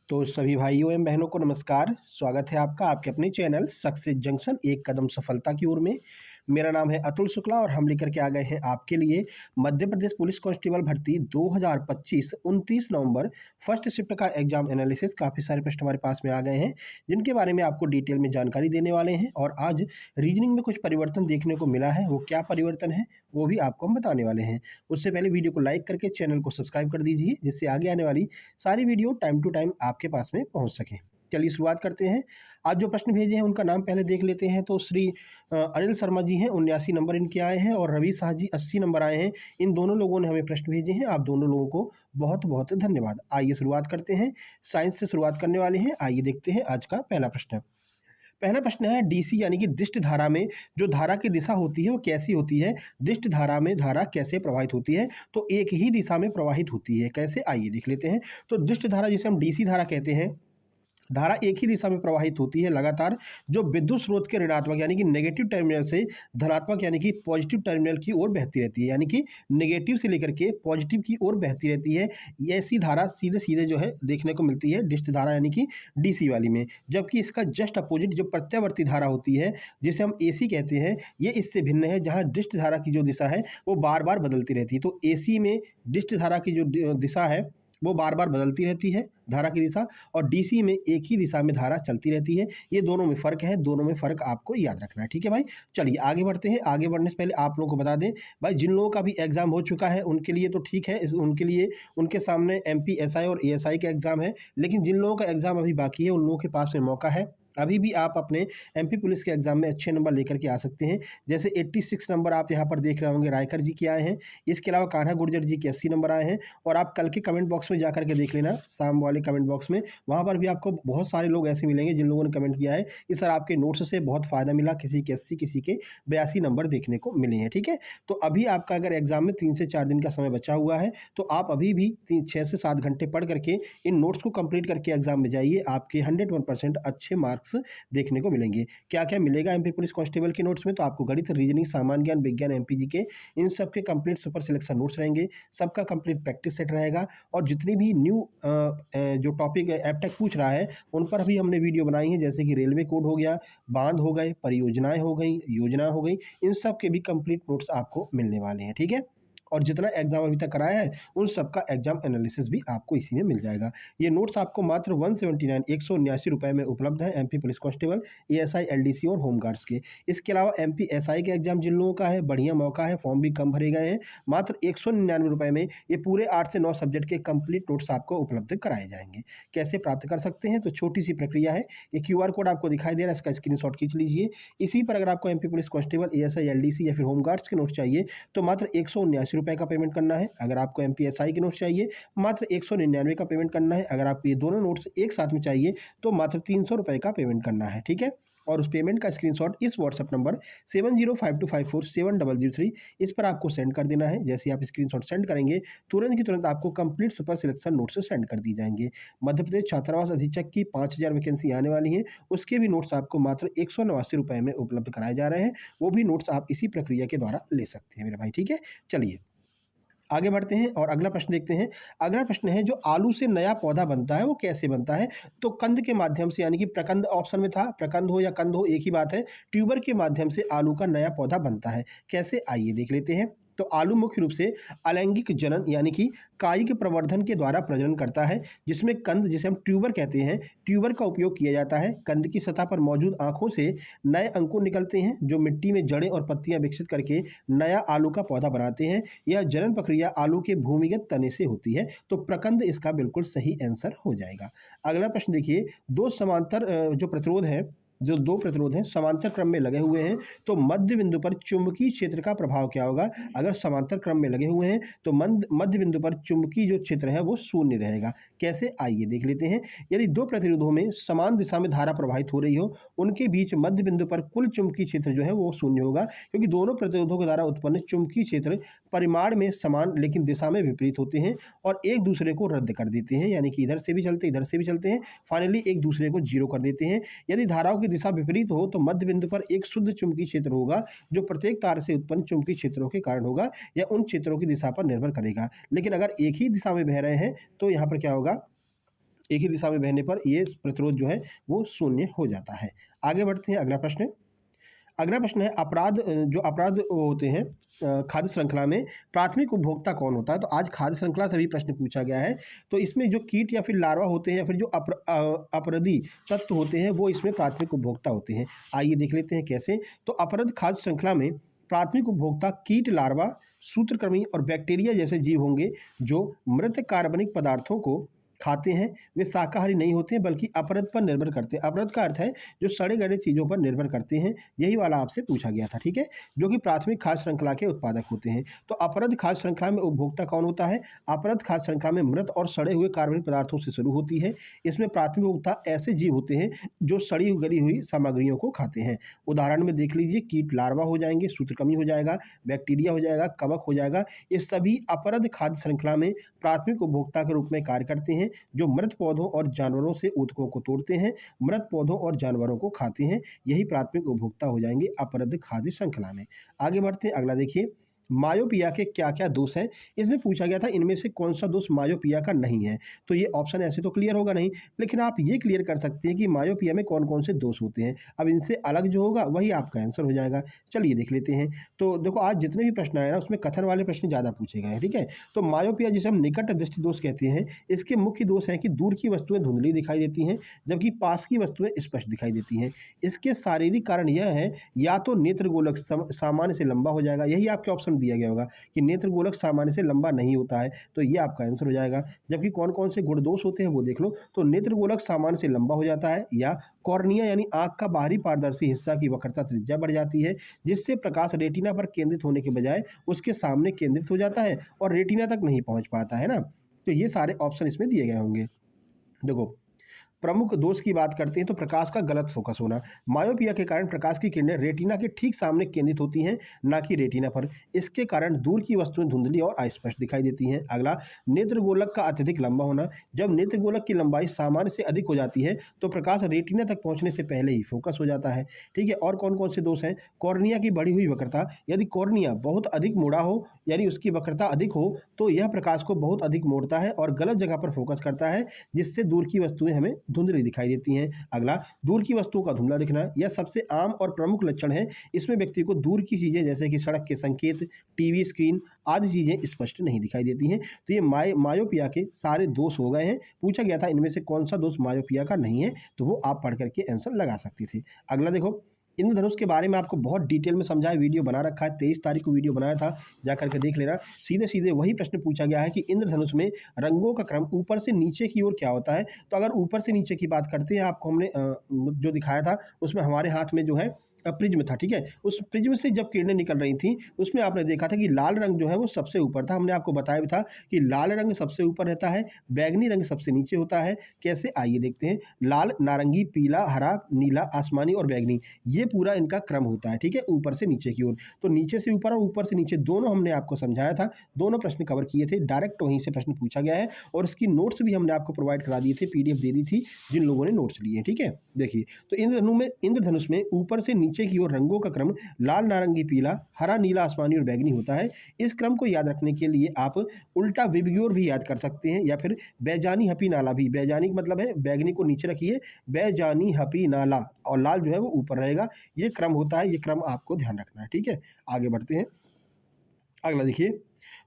तो सभी भाइयों एवं बहनों को नमस्कार। स्वागत है आपका आपके अपने चैनल सक्सेस जंक्शन एक कदम सफलता की ओर में। मेरा नाम है अतुल शुक्ला और हम लेकर के आ गए हैं आपके लिए मध्य प्रदेश पुलिस कांस्टेबल भर्ती 2025 29 नवंबर फर्स्ट शिफ्ट का एग्जाम एनालिसिस। काफ़ी सारे प्रश्न हमारे पास में आ गए हैं जिनके बारे में आपको डिटेल में जानकारी देने वाले हैं और आज रीजनिंग में कुछ परिवर्तन देखने को मिला है। वो क्या परिवर्तन है वो भी आपको हम बताने वाले हैं। उससे पहले वीडियो को लाइक करके चैनल को सब्सक्राइब कर दीजिए जिससे आगे आने वाली सारी वीडियो टाइम टू टाइम आपके पास में पहुंच सके। चलिए शुरुआत करते हैं। आज जो प्रश्न भेजे हैं उनका नाम पहले देख लेते हैं। तो श्री अनिल शर्मा जी हैं, 79 नंबर इनके आए हैं और रवि शाह जी 80 नंबर आए हैं। इन दोनों लोगों ने हमें प्रश्न भेजे हैं। आप दोनों लोगों को बहुत बहुत धन्यवाद। आइए शुरुआत करते हैं। साइंस से शुरुआत करने वाले हैं। आइए देखते हैं आज का पहला प्रश्न। पहला प्रश्न है डीसी यानी कि दिष्ट धारा में जो धारा की दिशा होती है वो कैसी होती है। दिष्ट धारा में धारा कैसे प्रवाहित होती है? तो एक ही दिशा में प्रवाहित होती है। कैसे, आइए देख लेते हैं। तो दिष्ट धारा जिसे हम डीसी धारा कहते हैं, धारा एक ही दिशा में प्रवाहित होती है लगातार, जो विद्युत स्रोत के ऋणात्मक यानी कि नेगेटिव टर्मिनल से धनात्मक यानी कि पॉजिटिव टर्मिनल की ओर बहती रहती है। यानी कि नेगेटिव से लेकर के पॉजिटिव की ओर बहती रहती है। ये ऐसी धारा सीधे सीधे जो है देखने को मिलती है डिस्ट धारा यानी कि डीसी वाली में। जबकि इसका जस्ट अपोजिट जो प्रत्यावर्ती धारा होती है जिसे हम एसी कहते हैं, ये इससे भिन्न है, जहाँ डिस्ट धारा की जो दिशा है वो बार बार बदलती रहती है। तो एसी में डिस्ट धारा की जो दिशा है वो बार बार बदलती रहती है धारा की दिशा, और डीसी में एक ही दिशा में धारा चलती रहती है। ये दोनों में फ़र्क है, दोनों में फ़र्क आपको याद रखना है। ठीक है भाई, चलिए आगे बढ़ते हैं। आगे बढ़ने से पहले आप लोगों को बता दें भाई, जिन लोगों का भी एग्ज़ाम हो चुका है उनके लिए तो ठीक है, उनके लिए उनके सामने एमपीएसआई और एएसआई का एग्ज़ाम है। लेकिन जिन लोगों का एग्ज़ाम अभी बाकी है उन लोगों के पास में मौका है, अभी भी आप अपने एमपी पुलिस के एग्ज़ाम में अच्छे नंबर लेकर के आ सकते हैं। जैसे 86 नंबर आप यहाँ पर देख रहे होंगे रायकर जी के आए हैं। इसके अलावा कान्हा गुर्जर जी के 80 नंबर आए हैं। और आप कल के कमेंट बॉक्स में जाकर के देख लेना, शाम वाले कमेंट बॉक्स में, वहाँ पर भी आपको बहुत सारे लोग ऐसे मिलेंगे जिन लोगों ने कमेंट किया है कि सर आपके नोट्स से बहुत फ़ायदा मिला, किसी के 80 किसी के 82 नंबर देखने को मिले हैं। ठीक है, तो अभी आपका अगर एग्ज़ाम में 3 से 4 दिन का समय बचा हुआ है तो आप अभी भी 6 से 7 घंटे पढ़ करके इन नोट्स को कंप्लीट करके एग्ज़ाम में जाइए। आपके 101% अच्छे मार्क्स देखने को मिलेंगे। क्या क्या मिलेगा एमपी पुलिस कांस्टेबल के नोट्स में? तो आपको गणित, रीजनिंग, सामान्य ज्ञान, विज्ञान, एमपीजी के इन सब के कंप्लीट सुपर सिलेक्शन नोट्स रहेंगे। सबका कंप्लीट प्रैक्टिस सेट रहेगा और जितनी भी न्यू जो टॉपिक एबटेक पूछ रहा है उन पर भी हमने वीडियो बनाई है, जैसे कि रेलवे कोड हो गया, बांध हो गए, परियोजनाएं हो गई, योजना हो गई, इन सब के भी कंप्लीट नोट्स आपको मिलने वाले हैं। ठीक है, और जितना एग्जाम अभी तक कराया है उन सब का एग्जाम एनालिसिस भी आपको इसी में मिल जाएगा। ये नोट्स आपको मात्र 179 रुपए में उपलब्ध है MP police constable, ASI, LDC और होमगार्ड्स के। इसके अलावा एमपी एसआई के एग्जाम जिन लोगों का है, बढ़िया मौका है, फॉर्म भी कम भरे गए हैं। मात्र 199 रुपए में ये पूरे 8 से 9 सब्जेक्ट के कंप्लीट नोट्स आपको उपलब्ध कराए जाएंगे। कैसे प्राप्त कर सकते हैं? तो छोटी सी प्रक्रिया है, ये क्यूआर कोड आपको दिखाई दे रहा है, इसका स्क्रीनशॉट खींच लीजिए। इसी पर अगर आपको MP police constable, ASI, LDC या फिर होमगार्ड्स के नोट्स चाहिए तो मात्र 179 का पेमेंट करना है। अगर आपको एमपीएसआई के नोट्स चाहिए मात्र 199 का पेमेंट करना है। अगर आपको ये दोनों नोट्स एक साथ में चाहिए तो मात्र 300 रुपए का पेमेंट करना है। ठीक है, और उस पेमेंट का स्क्रीनशॉट इस व्हाट्सएप नंबर 7052547003 इस पर आपको सेंड कर देना है। जैसे आप स्क्रीनशॉट सेंड करेंगे तुरंत की तुरंत आपको complete super selection notes send कर दी जाएंगे। मध्य प्रदेश छात्रावास अधीक्षक की 5000 वैकेंसी आने वाली है, उसके भी नोट्स आपको मात्र 189 रुपए में उपलब्ध कराए जा रहे हैं। वो भी नोट्स आप इसी प्रक्रिया के द्वारा ले सकते हैं मेरे भाई। ठीक है, चलिए आगे बढ़ते हैं और अगला प्रश्न देखते हैं। अगला प्रश्न है, जो आलू से नया पौधा बनता है वो कैसे बनता है? तो कंद के माध्यम से, यानी कि प्रकंद ऑप्शन में था, प्रकंद हो या कंद हो एक ही बात है, ट्यूबर के माध्यम से आलू का नया पौधा बनता है। कैसे, आइए देख लेते हैं। तो आलू मुख्य रूप से अलैंगिक जनन यानी कि कायिक प्रवर्धन के द्वारा प्रजनन करता है, जिसमें कंद जिसे हम ट्यूबर कहते हैं, ट्यूबर का उपयोग किया जाता है। कंद की सतह पर मौजूद आंखों से नए अंकुर निकलते हैं जो मिट्टी में जड़ें और पत्तियां विकसित करके नया आलू का पौधा बनाते हैं। यह जनन प्रक्रिया आलू के भूमिगत तने से होती है। तो प्रकंद इसका बिल्कुल सही आंसर हो जाएगा। अगला प्रश्न देखिए, दो समांतर जो प्रतिरोध है, जो दो प्रतिरोध हैं समांतर क्रम में लगे हुए हैं तो मध्य बिंदु पर चुंबकीय क्षेत्र का प्रभाव क्या होगा? अगर समांतर क्रम में लगे हुए हैं तो मध्य बिंदु पर चुंबकीय जो क्षेत्र है वो शून्य रहेगा। कैसे, आइए देख लेते हैं। यदि दो प्रतिरोधों में समान दिशा में धारा प्रवाहित हो रही हो, उनके बीच मध्य बिंदु पर कुल चुंबकीय क्षेत्र जो है वो शून्य होगा, क्योंकि दोनों प्रतिरोधों के द्वारा उत्पन्न चुंबकीय क्षेत्र परिमाण में समान लेकिन दिशा में विपरीत होते हैं और एक दूसरे को रद्द कर देते हैं। यानी कि इधर से भी चलते इधर से भी चलते हैं, फाइनली एक दूसरे को जीरो कर देते हैं। यदि धाराओं दिशा विपरीत हो तो मध्य बिंदु पर एक शुद्ध चुंबकीय क्षेत्र होगा जो प्रत्येक तार से उत्पन्न चुंबकीय क्षेत्रों के कारण होगा या उन क्षेत्रों की दिशा पर निर्भर करेगा। लेकिन अगर एक ही दिशा में बह रहे हैं तो यहाँ पर क्या होगा, एक ही दिशा में बहने पर ये प्रतिरोध जो है वो शून्य हो जाता है। आगे बढ़ते हैं, अगला प्रश्न। अगला प्रश्न है जो अपराध होते हैं खाद्य श्रृंखला में, प्राथमिक उपभोक्ता कौन होता है? तो आज खाद्य श्रृंखला से भी प्रश्न पूछा गया है। तो इसमें जो कीट या फिर लार्वा होते हैं या फिर जो अपराधी तत्व होते हैं वो इसमें प्राथमिक उपभोक्ता होते हैं। आइए देख लेते हैं कैसे। तो अपराध खाद्य श्रृंखला में प्राथमिक उपभोक्ता कीट, लार्वा, सूत्रकृमि और बैक्टीरिया जैसे जीव होंगे जो मृत कार्बनिक पदार्थों को खाते हैं। वे शाकाहारी नहीं होते हैं बल्कि अपरद पर निर्भर करते हैं। अपरद का अर्थ है जो सड़े गले चीज़ों पर निर्भर करते हैं। यही वाला आपसे पूछा गया था, ठीक है, जो कि प्राथमिक खाद्य श्रृंखला के उत्पादक होते हैं। तो अपरद खाद्य श्रृंखला में उपभोक्ता कौन होता है? अपरद खाद्य श्रृंखला में मृत और सड़े हुए कार्बनिक पदार्थों से शुरू होती है। इसमें प्राथमिक उपभोक्ता ऐसे जीव होते हैं जो सड़ी गली हुई सामग्रियों को खाते हैं। उदाहरण में देख लीजिए, कीट, लार्वा हो जाएंगे, सूत्रकृमि हो जाएगा, बैक्टीरिया हो जाएगा, कवक हो जाएगा। ये सभी अपरद खाद्य श्रृंखला में प्राथमिक उपभोक्ता के रूप में कार्य करते हैं, जो मृत पौधों और जानवरों से ऊतकों को तोड़ते हैं, मृत पौधों और जानवरों को खाते हैं। यही प्राथमिक उपभोक्ता हो जाएंगे अपरद खाद्य श्रृंखला में। आगे बढ़ते हैं, अगला देखिए, मायोपिया के क्या क्या दोष हैं? इसमें पूछा गया था इनमें से कौन सा दोष मायोपिया का नहीं है। तो ये ऑप्शन ऐसे तो क्लियर होगा नहीं, लेकिन आप ये क्लियर कर सकते हैं कि मायोपिया में कौन कौन से दोष होते हैं। अब इनसे अलग जो होगा वही आपका आंसर हो जाएगा। चलिए देख लेते हैं। तो देखो, आज जितने भी प्रश्न आए ना उसमें कथन वाले प्रश्न ज़्यादा पूछे गए हैं, ठीक है। तो मायोपिया जिसे हम निकट दृष्टि दोष कहते हैं, इसके मुख्य दोष हैं कि दूर की वस्तुएं धुंधली दिखाई देती हैं जबकि पास की वस्तुएं स्पष्ट दिखाई देती हैं। इसके शारीरिक कारण यह है, या तो नेत्र गोलक सामान्य से लंबा हो जाएगा, यही आपके ऑप्शन दिया गया होगा कि नेत्र गोलक सामान्य से लंबा नहीं होता है, तो ये आपका आंसर हो जाएगा। जबकि कौन कौन से गुण दोष होते हैं वो देख लो। तो नेत्र गोलक सामान्य से लंबा हो जाता है, या कॉर्निया यानी आंख का बाहरी पारदर्शी हिस्सा की वक्रता त्रिज्या बढ़ जाती है, जिससे प्रकाश रेटिना पर केंद्रित होने के बजाय उसके सामने केंद्रित हो जाता है और रेटिना तक नहीं पहुंच पाता है ना। तो ये सारे ऑप्शन इसमें दिए गए होंगे। देखो, प्रमुख दोष की बात करते हैं तो प्रकाश का गलत फोकस होना। मायोपिया के कारण प्रकाश की किरणें रेटिना के ठीक सामने केंद्रित होती हैं, ना कि रेटिना पर। इसके कारण दूर की वस्तुएं धुंधली और अस्पष्ट दिखाई देती हैं। अगला, नेत्र गोलक का अत्यधिक लंबा होना। जब नेत्र गोलक की लंबाई सामान्य से अधिक हो जाती है तो प्रकाश रेटिना तक पहुंचने से पहले ही फोकस हो जाता है, ठीक है। और कौन कौन से दोष हैं? कॉर्निया की बढ़ी हुई वक्रता। यदि कॉर्निया बहुत अधिक मुड़ा हो यानी उसकी वक्रता अधिक हो तो यह प्रकाश को बहुत अधिक मोड़ता है और गलत जगह पर फोकस करता है, जिससे दूर की वस्तुएं हमें धुंधली दिखाई देती हैं। अगला, दूर की वस्तुओं का धुंधला दिखना। यह सबसे आम और प्रमुख लक्षण है। इसमें व्यक्ति को दूर की चीजें जैसे कि सड़क के संकेत, टीवी स्क्रीन आदि चीजें स्पष्ट नहीं दिखाई देती हैं। तो ये मायोपिया के सारे दोष हो गए हैं। पूछा गया था इनमें से कौन सा दोष मायोपिया का नहीं है, तो वो आप पढ़ करके आंसर लगा सकते थे। अगला देखो, इंद्रधनुष के बारे में आपको बहुत डिटेल में समझाया, वीडियो बना रखा है, 23 तारीख को वीडियो बनाया था, जा करके देख लेना। सीधे सीधे वही प्रश्न पूछा गया है कि इंद्रधनुष में रंगों का क्रम ऊपर से नीचे की ओर क्या होता है। तो अगर ऊपर से नीचे की बात करते हैं, आपको हमने जो दिखाया था उसमें हमारे हाथ में जो है प्रिज्म था, ठीक है। उस प्रिज्म से जब किरणें निकल रही थी उसमें आपने देखा था कि लाल रंग जो है वो सबसे ऊपर था। हमने आपको बताया भी था कि लाल रंग सबसे ऊपर रहता है, बैगनी रंग सबसे नीचे होता है। कैसे, आइए देखते हैं। लाल, नारंगी, पीला, हरा, नीला, आसमानी और बैगनी, ये पूरा इनका क्रम होता है, ठीक है, ऊपर से नीचे की ओर। तो नीचे से ऊपर और ऊपर से नीचे दोनों हमने आपको समझाया था, दोनों प्रश्न कवर किए थे। डायरेक्ट वहीं से प्रश्न पूछा गया है और उसकी नोट्स भी हमने आपको प्रोवाइड करा दिए थे, पीडीएफ दे दी थी जिन लोगों ने नोट्स लिए, ठीक है। देखिए, तो इंद्रधनुष में ऊपर से नीचे की ओर रंगों का क्रम लाल, नारंगी, पीला, हरा, नीला, आसमानी और बैगनी होता है। इस क्रम को याद रखने के लिए आप उल्टा विबग्योर भी याद कर सकते हैं, या फिर बैजानी हपी नाला भी। बैजानी मतलब है बैगनी को नीचे रखिए, बैजानी हपी नाला, और लाल जो है वो ऊपर रहेगा। ये क्रम होता है, ये क्रम आपको ध्यान रखना है, ठीक है। आगे बढ़ते हैं। अगला देखिए,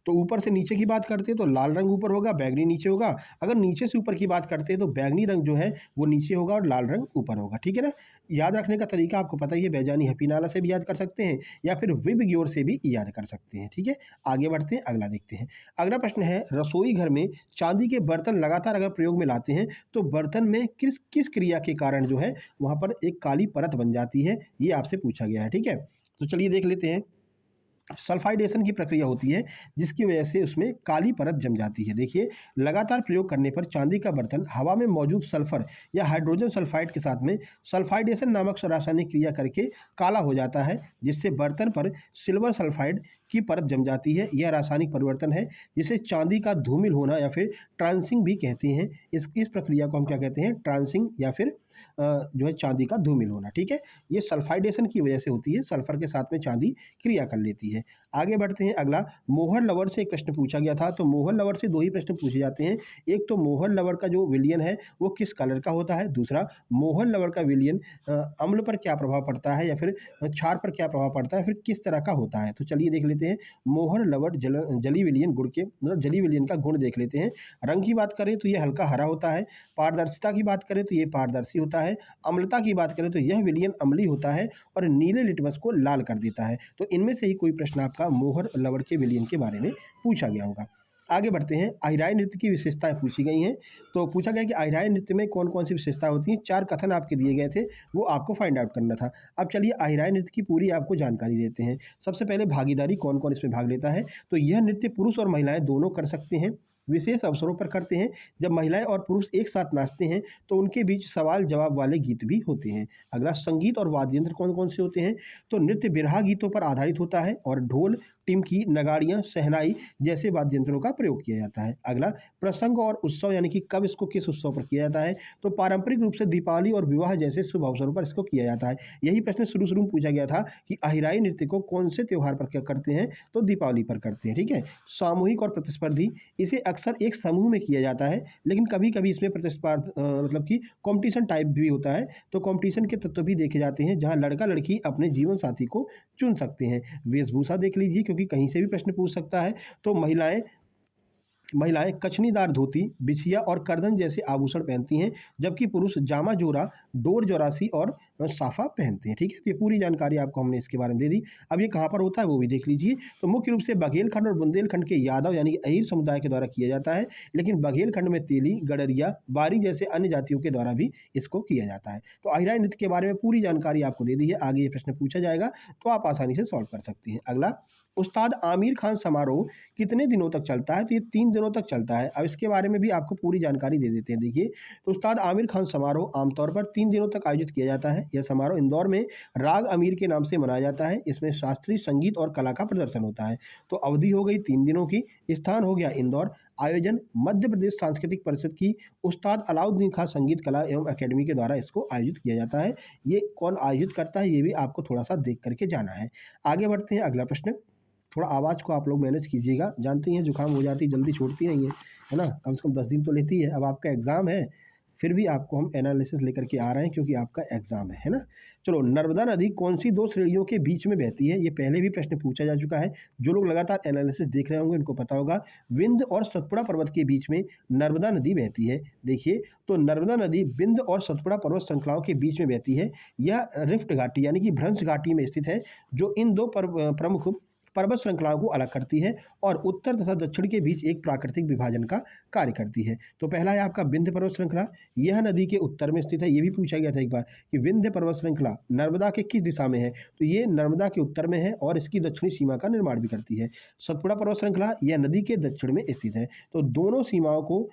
तो ऊपर से नीचे की बात करते हैं तो लाल रंग ऊपर होगा, बैगनी नीचे होगा। अगर नीचे से ऊपर की बात करते हैं तो बैगनी रंग जो है वो नीचे होगा और लाल रंग ऊपर होगा, ठीक है ना। याद रखने का तरीका आपको पता ही है, बैजानी हपी नाला से भी याद कर सकते हैं या फिर विबग्योर से भी याद कर सकते हैं, ठीक है। आगे बढ़ते हैं, अगला देखते हैं। अगला प्रश्न है, रसोई घर में चांदी के बर्तन लगातार अगर प्रयोग में लाते हैं तो बर्तन में किस किस क्रिया के कारण जो है वहां पर एक काली परत बन जाती है, ये आपसे पूछा गया है, ठीक है। तो चलिए देख लेते हैं। सल्फाइडेशन की प्रक्रिया होती है जिसकी वजह से उसमें काली परत जम जाती है। देखिए, लगातार प्रयोग करने पर चांदी का बर्तन हवा में मौजूद सल्फर या हाइड्रोजन सल्फाइड के साथ में सल्फाइडेशन नामक रासायनिक क्रिया करके काला हो जाता है, जिससे बर्तन पर सिल्वर सल्फाइड की परत जम जाती है। यह रासायनिक परिवर्तन है जिसे चांदी का धूमिल होना या फिर ट्रांसिंग भी कहते हैं। इस प्रक्रिया को हम क्या कहते हैं? ट्रांसिंग, या फिर जो है चांदी का धूमिल होना, ठीक है। ये सल्फाइडेशन की वजह से होती है, सल्फर के साथ में चांदी क्रिया कर लेती है। है। आगे बढ़ते हैं अगला, मोहर लवर से एक प्रश्न पूछा गया था, तो मोहर लवर से 2 ही प्रश्न पूछे जाते हैं। एक तो मोहर लवर का जो विलयन है वो किस कलर का होता है, दूसरा मोहर लवर का विलयन अम्ल पर क्या प्रभाव पड़ता है या फिर क्षार पर क्या प्रभाव पड़ता है, फिर किस तरह का होता है। तो चलिए देख लेते हैं मोहर लवर जली विलयन गुण के मतलब जली विलयन का गुण देख लेते हैं। रंग की बात करें तो ये हल्का हरा होता है, पारदर्शिता की बात करें तो ये पारदर्शी होता है, अम्लता की बात करें तो यह विलयन अम्लीय होता है और नीले लिटमस को लाल कर देता है। तो इनमें से ही कोई प्रश्न आपका मोहर लवर के विलयन के बारे में पूछा गया होगा। आगे बढ़ते हैं, अहिराई नृत्य की विशेषताएं पूछी गई हैं। तो पूछा गया कि अहिराई नृत्य में कौन कौन सी विशेषताएं होती हैं। 4 कथन आपके दिए गए थे, वो आपको फाइंड आउट करना था। अब चलिए अहिराई नृत्य की पूरी आपको जानकारी देते हैं। सबसे पहले भागीदारी, कौन कौन इसमें भाग लेता है। तो यह नृत्य पुरुष और महिलाएं दोनों कर सकते हैं, विशेष अवसरों पर करते हैं। जब महिलाएं और पुरुष एक साथ नाचते हैं तो उनके बीच सवाल जवाब वाले गीत भी होते हैं। अगला, संगीत और वाद्य यंत्र कौन कौन से होते हैं। तो नृत्य बिरहा गीतों पर आधारित होता है और ढोल, टिमकी, नगाड़ियाँ, शहनाई जैसे वाद्य यंत्रों का प्रयोग किया जाता है। अगला, प्रसंग और उत्सव, यानी कि कब इसको किस उत्सव पर किया जाता है। तो पारंपरिक रूप से दीपावली और विवाह जैसे शुभ अवसरों पर इसको किया जाता है। यही प्रश्न शुरू में पूछा गया था कि अहिराई नृत्य को कौन से त्योहार पर क्या करते हैं, तो दीपावली पर करते हैं। ठीक है। सामूहिक और प्रतिस्पर्धी, इसे अक्सर एक समूह में किया जाता है, लेकिन कभी कभी इसमें मतलब कि कॉम्पिटिशन टाइप भी होता है। तो कॉम्पिटिशन के तत्व भी देखे जाते हैं, जहाँ लड़का लड़की अपने जीवन साथी को चुन सकते हैं। वेशभूषा देख लीजिए, क्योंकि कहीं से भी प्रश्न पूछ सकता है। तो महिलाएं कछनीदार धोती, बिछिया और करधन जैसे आभूषण पहनती हैं, जबकि पुरुष जामा जोरा, डोर जोरासी और साफा पहनते हैं। ठीक है। तो ये पूरी जानकारी आपको हमने इसके बारे में दे दी। अब ये कहाँ पर होता है वो भी देख लीजिए। तो मुख्य रूप से बघेलखंड और बुंदेलखंड के यादव यानी कि अहीर समुदाय के द्वारा किया जाता है, लेकिन बघेलखंड में तेली, गडरिया, बारी जैसे अन्य जातियों के द्वारा भी इसको किया जाता है। तो अहिराई नृत्य के बारे में पूरी जानकारी आपको दे दी है। आगे ये प्रश्न पूछा जाएगा तो आप आसानी से सॉल्व कर सकते हैं। अगला, उस्ताद आमिर खान समारोह कितने दिनों तक चलता है। तो ये 3 दिनों तक चलता है। अब इसके बारे में भी आपको पूरी जानकारी दे देते हैं। देखिए, तो उस्ताद आमिर खान समारोह आमतौर पर 3 दिनों तक आयोजित किया जाता है। यह समारोह इंदौर में राग अमीर के नाम से मनाया जाता है। इसमें शास्त्रीय संगीत और कला का प्रदर्शन होता है। तो अवधि हो गई 3 दिनों की, स्थान हो गया इंदौर, आयोजन मध्य प्रदेश सांस्कृतिक परिषद की उस्ताद अलाउद्दीन खां संगीत कला एवं अकेडमी के द्वारा इसको आयोजित किया जाता है। ये कौन आयोजित करता है ये भी आपको थोड़ा सा देख करके जाना है। आगे बढ़ते हैं, अगला प्रश्न। थोड़ा आवाज़ को आप लोग मैनेज कीजिएगा, जानते हैं जुकाम हो जाती जल्दी छूटती नहीं है ना, कम से कम 10 दिन तो लेती है। अब आपका एग्ज़ाम है, फिर भी आपको हम एनालिसिस लेकर के आ रहे हैं क्योंकि आपका एग्ज़ाम है ना। चलो, नर्मदा नदी कौन सी 2 श्रेणियों के बीच में बहती है। ये पहले भी प्रश्न पूछा जा चुका है। जो लोग लगातार एनालिसिस देख रहे होंगे उनको पता होगा। विंध्य और सतपुड़ा पर्वत के बीच में नर्मदा नदी बहती है। देखिए, तो नर्मदा नदी विंध्य और सतपुड़ा पर्वत श्रृंखलाओं के बीच में बहती है। यह रिफ्ट घाटी यानी कि भ्रंश घाटी में स्थित है, जो इन 2 प्रमुख पर्वत श्रृंखलाओं को अलग करती है और उत्तर तथा दक्षिण के बीच एक प्राकृतिक विभाजन का कार्य करती है। तो पहला है आपका विंध्य पर्वत श्रृंखला, यह नदी के उत्तर में स्थित है। ये भी पूछा गया था एक बार कि विंध्य पर्वत श्रृंखला नर्मदा के किस दिशा में है। तो ये नर्मदा के उत्तर में है और इसकी दक्षिणी सीमा का निर्माण भी करती है। सतपुड़ा पर्वत श्रृंखला यह नदी के दक्षिण में स्थित है। तो दोनों सीमाओं को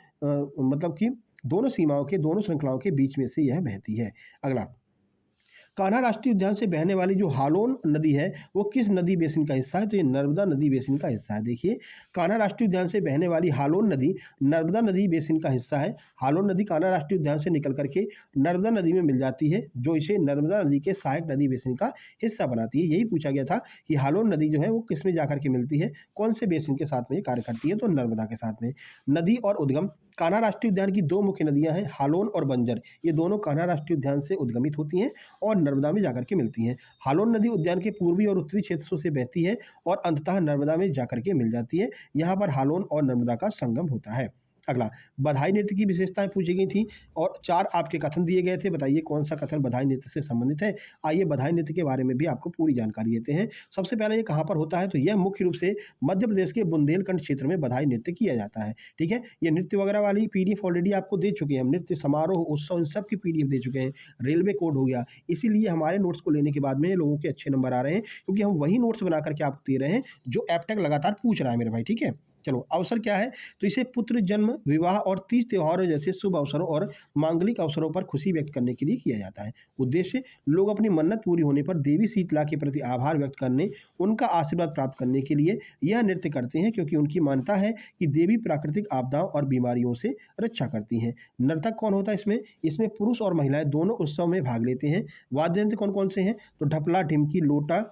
मतलब कि दोनों श्रृंखलाओं के बीच में से यह बहती है। अगला, कान्हा राष्ट्रीय उद्यान से बहने वाली जो हालोन नदी है वो किस नदी बेसिन का हिस्सा है। तो ये नर्मदा नदी बेसिन का हिस्सा है। देखिए, कान्हा राष्ट्रीय उद्यान से बहने वाली हालोन नदी नर्मदा नदी बेसिन का हिस्सा है। हालोन नदी कान्हा राष्ट्रीय उद्यान से निकल करके नर्मदा नदी में मिल जाती है, जो इसे नर्मदा नदी के सहायक नदी बेसिन का हिस्सा बनाती है। यही पूछा गया था कि हालोन नदी जो है वो किस में जाकर के मिलती है, कौन से बेसिन के साथ में ये कार्य करती है। तो नर्मदा के साथ में। नदी और उद्गम, कान्हा राष्ट्रीय उद्यान की 2 मुख्य नदियां हैं, हालोन और बंजर। ये दोनों कान्हा राष्ट्रीय उद्यान से उद्गमित होती हैं और नर्मदा में जाकर के मिलती हैं। हालोन नदी उद्यान के पूर्वी और उत्तरी क्षेत्रों से बहती है और अंततः नर्मदा में जाकर के मिल जाती है। यहाँ पर हालोन और नर्मदा का संगम होता है। अगला, बधाई नृत्य की विशेषताएं पूछी गई थी और 4 आपके कथन दिए गए थे। बताइए कौन सा कथन बधाई नृत्य से संबंधित है। आइए बधाई नृत्य के बारे में भी आपको पूरी जानकारी देते हैं। सबसे पहले ये कहाँ पर होता है। तो यह मुख्य रूप से मध्य प्रदेश के बुंदेलखंड क्षेत्र में बधाई नृत्य किया जाता है। ठीक है। ये नृत्य वगैरह वाली PDF ऑलरेडी आपको दे चुके हैं हम, नृत्य समारोह उत्सव इन सब की PDF दे चुके हैं। रेलवे कोड हो गया, इसीलिए हमारे नोट्स को लेने के बाद में लोगों के अच्छे नंबर आ रहे हैं, क्योंकि हम वही नोट्स बना करके आपको दे रहे हैं जो एप्टेक लगातार पूछ रहा है मेरे भाई। ठीक है। चलो, अवसर क्या है। तो इसे पुत्र जन्म, विवाह और तीज त्योहारों जैसे शुभ अवसरों और मांगलिक अवसरों पर खुशी व्यक्त करने के लिए किया जाता है। उद्देश्य, लोग अपनी मन्नत पूरी होने पर देवी शीतला के प्रति आभार व्यक्त करने, उनका आशीर्वाद प्राप्त करने के लिए यह नृत्य करते हैं, क्योंकि उनकी मान्यता है कि देवी प्राकृतिक आपदाओं और बीमारियों से रक्षा करती हैं। नर्तक कौन होता है इसमें पुरुष और महिलाएं दोनों उत्सव में भाग लेते हैं। वाद्य यंत्र कौन कौन से हैं। तो ढपला, ढिमकी, लोटा,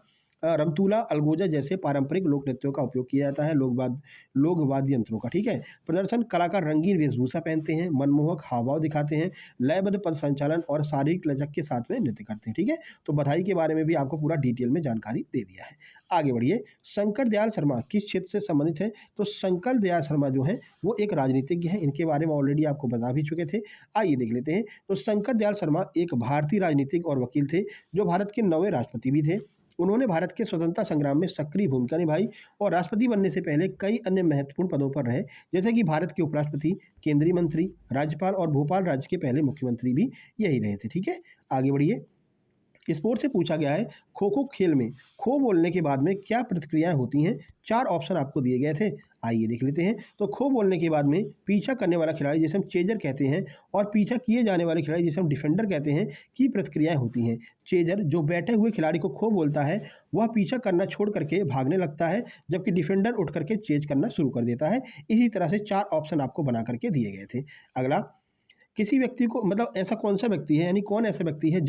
रमतूला, अलगोजा जैसे पारंपरिक लोक नृत्यों का उपयोग किया जाता है। लोक वाद्य यंत्रों का, ठीक है। प्रदर्शन कलाकार रंगीन वेशभूषा पहनते हैं, मनमोहक हाव-भाव दिखाते हैं, लयबद्ध पद संचालन और शारीरिक लचक के साथ में नृत्य करते हैं, ठीक है। तो बधाई के बारे में भी आपको पूरा डिटेल में जानकारी दे दिया है। आगे बढ़िए, शंकर दयाल शर्मा किस क्षेत्र से संबंधित है? तो शंकर दयाल शर्मा जो हैं वो एक राजनीतिज्ञ हैं, इनके बारे में ऑलरेडी आपको बता भी चुके थे। आइए देख लेते हैं। तो शंकर दयाल शर्मा एक भारतीय राजनीतिज्ञ और वकील थे, जो भारत के 9वें राष्ट्रपति भी थे। उन्होंने भारत के स्वतंत्रता संग्राम में सक्रिय भूमिका निभाई और राष्ट्रपति बनने से पहले कई अन्य महत्वपूर्ण पदों पर रहे, जैसे कि भारत के उपराष्ट्रपति, केंद्रीय मंत्री, राज्यपाल और भोपाल राज्य के पहले मुख्यमंत्री भी यही रहे थे, ठीक है। आगे बढ़िए। स्पोर्ट्स से पूछा गया है, खो-खो खेल में खो बोलने के बाद में क्या प्रतिक्रियाएँ होती हैं? 4 ऑप्शन आपको दिए गए थे, आइए देख लेते हैं। तो खो बोलने के बाद में पीछा करने वाला खिलाड़ी जिसे हम चेजर कहते हैं और पीछा किए जाने वाले खिलाड़ी जिसे हम डिफेंडर कहते हैं, की प्रतिक्रियाएँ होती हैं। चेजर जो बैठे हुए खिलाड़ी को खो बोलता है, वह पीछा करना छोड़ करके भागने लगता है, जबकि डिफेंडर उठ करके चेज़ करना शुरू कर देता है। इसी तरह से 4 ऑप्शन आपको बना करके दिए गए थे। अगला, किसी व्यक्ति को मतलब ऐसा कौन-सा व्यक्ति है, यानी कौन ऐसा व्यक्ति है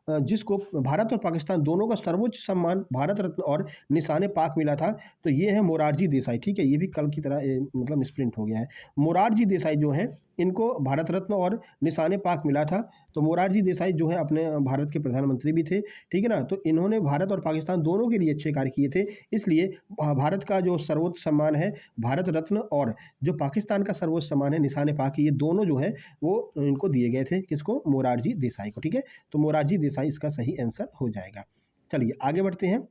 जिसको भारत और पाकिस्तान दोनों का सर्वोच्च सम्मान भारत रत्न और निशान पाक मिला था? तो ये है मोरारजी देसाई, ठीक है। ये भी कल की तरह मतलब मिसप्रिंट हो गया है। मोरारजी देसाई जो हैं, इनको भारत रत्न और निशान पाक मिला था। तो मोरारजी देसाई जो है अपने भारत के प्रधानमंत्री भी थे, ठीक है ना। तो इन्होंने भारत और पाकिस्तान दोनों के लिए अच्छे कार्य किए थे, इसलिए भारत का जो सर्वोच्च सम्मान है भारत रत्न और जो पाकिस्तान का सर्वोच्च सम्मान है निशान पाक, ये दोनों जो है वो इनको दिए गए थे। किसको? मोरारजी देसाई को, ठीक है। तो मोरारजी देसाई इसका सही आंसर हो जाएगा। चलिए आगे बढ़ते हैं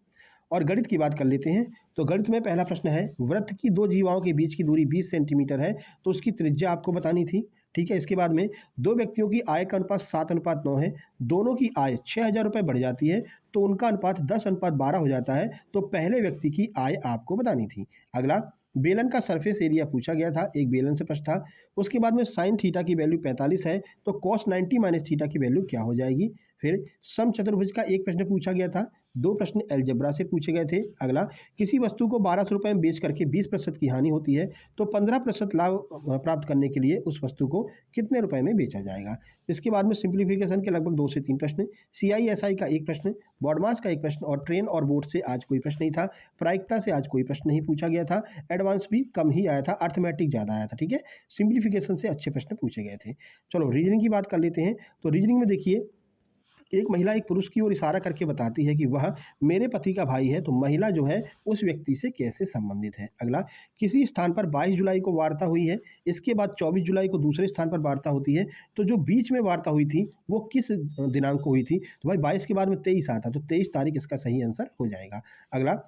और गणित की बात कर लेते हैं। तो गणित में पहला प्रश्न है, वृत्त की 2 जीवाओं के बीच की दूरी 20 सेंटीमीटर है, तो उसकी त्रिज्या आपको बतानी थी, ठीक है। इसके बाद में 2 व्यक्तियों की आय का अनुपात 7:9 है, दोनों की आय 6,000 रुपये बढ़ जाती है, तो उनका अनुपात 10:12 हो जाता है, तो पहले व्यक्ति की आय आपको बतानी थी। अगला, बेलन का सरफेस एरिया पूछा गया था, एक बेलन से प्रश्न था। उसके बाद में साइन थीटा की वैल्यू 45 है, तो कॉस 90 माइनस थीटा की वैल्यू क्या हो जाएगी? फिर समचतुर्भुज का एक प्रश्न पूछा गया था, 2 प्रश्न अलजेब्रा से पूछे गए थे। अगला, किसी वस्तु को 1200 रुपये में बेच करके 20% की हानि होती है, तो 15% लाभ प्राप्त करने के लिए उस वस्तु को कितने रुपए में बेचा जाएगा? इसके बाद में सिंप्लीफिकेशन के लगभग 2 से 3 प्रश्न, सीआईएसआई का एक प्रश्न, बॉडमास का एक प्रश्न और ट्रेन और बोट से आज कोई प्रश्न नहीं था। प्रायिकता से आज कोई प्रश्न नहीं पूछा गया था। एडवांस भी कम ही आया था, अर्थमेटिक ज़्यादा आया था, ठीक है। सिंप्लीफिकेशन से अच्छे प्रश्न पूछे गए थे। चलो रीजनिंग की बात कर लेते हैं। तो रीजनिंग में देखिए, एक महिला एक पुरुष की ओर इशारा करके बताती है कि वह मेरे पति का भाई है, तो महिला जो है उस व्यक्ति से कैसे संबंधित है? अगला, किसी स्थान पर 22 जुलाई को वार्ता हुई है, इसके बाद 24 जुलाई को दूसरे स्थान पर वार्ता होती है, तो जो बीच में वार्ता हुई थी वो किस दिनांक को हुई थी? तो भाई 22 के बाद में 23 आता, तो 23 तारीख इसका सही आंसर हो जाएगा। अगला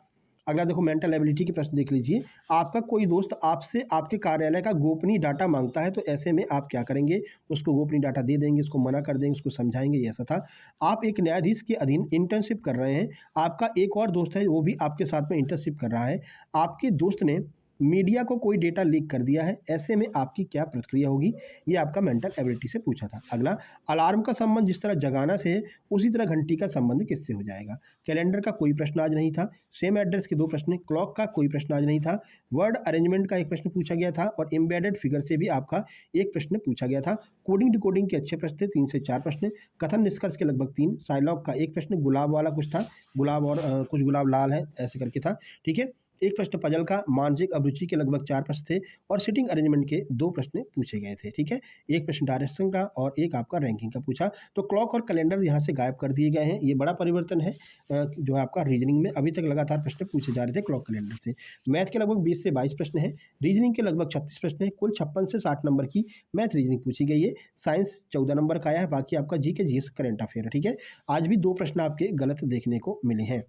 अगला देखो, मेंटल एबिलिटी के प्रश्न देख लीजिए। आपका कोई दोस्त आपसे आपके कार्यालय का गोपनीय डाटा मांगता है, तो ऐसे में आप क्या करेंगे? उसको गोपनीय डाटा दे देंगे, उसको मना कर देंगे, उसको समझाएंगे, ये ऐसा था। आप एक न्यायाधीश के अधीन इंटर्नशिप कर रहे हैं, आपका एक और दोस्त है वो भी आपके साथ में इंटर्नशिप कर रहा है, आपके दोस्त ने मीडिया को कोई डेटा लीक कर दिया है, ऐसे में आपकी क्या प्रतिक्रिया होगी? ये आपका मेंटल एबिलिटी से पूछा था। अगला, अलार्म का संबंध जिस तरह जगाना से है, उसी तरह घंटी का संबंध किससे हो जाएगा? कैलेंडर का कोई प्रश्न आज नहीं था। सेम एड्रेस के 2 प्रश्न, क्लॉक का कोई प्रश्न आज नहीं था। वर्ड अरेंजमेंट का एक प्रश्न पूछा गया था और एम्बेडेड फिगर से भी आपका एक प्रश्न पूछा गया था। कोडिंग डिकोडिंग के अच्छे प्रश्न थे, 3 से 4 प्रश्न। कथन निष्कर्ष के लगभग 3। साइलॉग का एक प्रश्न, गुलाब वाला कुछ था, गुलाब और कुछ गुलाब लाल है, ऐसे करके था, ठीक है। एक प्रश्न पजल का, मानसिक अभिरुचि के लगभग 4 प्रश्न थे और सिटिंग अरेंजमेंट के 2 प्रश्न पूछे गए थे, ठीक है। एक प्रश्न डायरेक्शन का और एक आपका रैंकिंग का पूछा। तो क्लॉक और कैलेंडर यहाँ से गायब कर दिए गए हैं, ये बड़ा परिवर्तन है जो है आपका रीजनिंग में। अभी तक लगातार प्रश्न पूछे जा रहे थे क्लॉक कैलेंडर से। मैथ के लगभग 20 से 22 प्रश्न हैं, रीजनिंग के लगभग 36 प्रश्न हैं, कुल 56 से 60 नंबर की मैथ रीजनिंग पूछी गई है। साइंस 14 नंबर का आया है, बाकी आपका जी के जीएस करंट अफेयर है, ठीक है। आज भी 2 प्रश्न आपके गलत देखने को मिले हैं।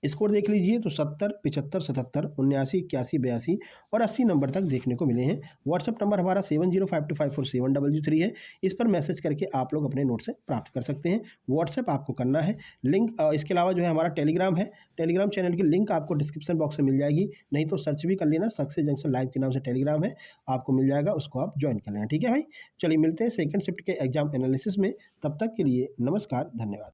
स्कोर देख लीजिए, तो 70, 75, 77, 79, 81, 82 और 80 नंबर तक देखने को मिले हैं। व्हाट्सएप नंबर हमारा 7052547003 है, इस पर मैसेज करके आप लोग अपने नोट से प्राप्त कर सकते हैं। व्हाट्सएप आपको करना है, लिंक इसके अलावा जो है हमारा टेलीग्राम है, टेलीग्राम चैनल की लिंक आपको डिस्क्रिप्शन बॉक्स में मिल जाएगी, नहीं तो सर्च भी कर लेना, सक्सेस जंक्शन लाइव के नाम से टेलीग्राम है, आपको मिल जाएगा, उसको आप ज्वाइन कर लेना, ठीक है भाई। चलिए मिलते हैं सेकंड शिफ्ट के एग्जाम एनालिसिस में, तब तक के लिए नमस्कार, धन्यवाद।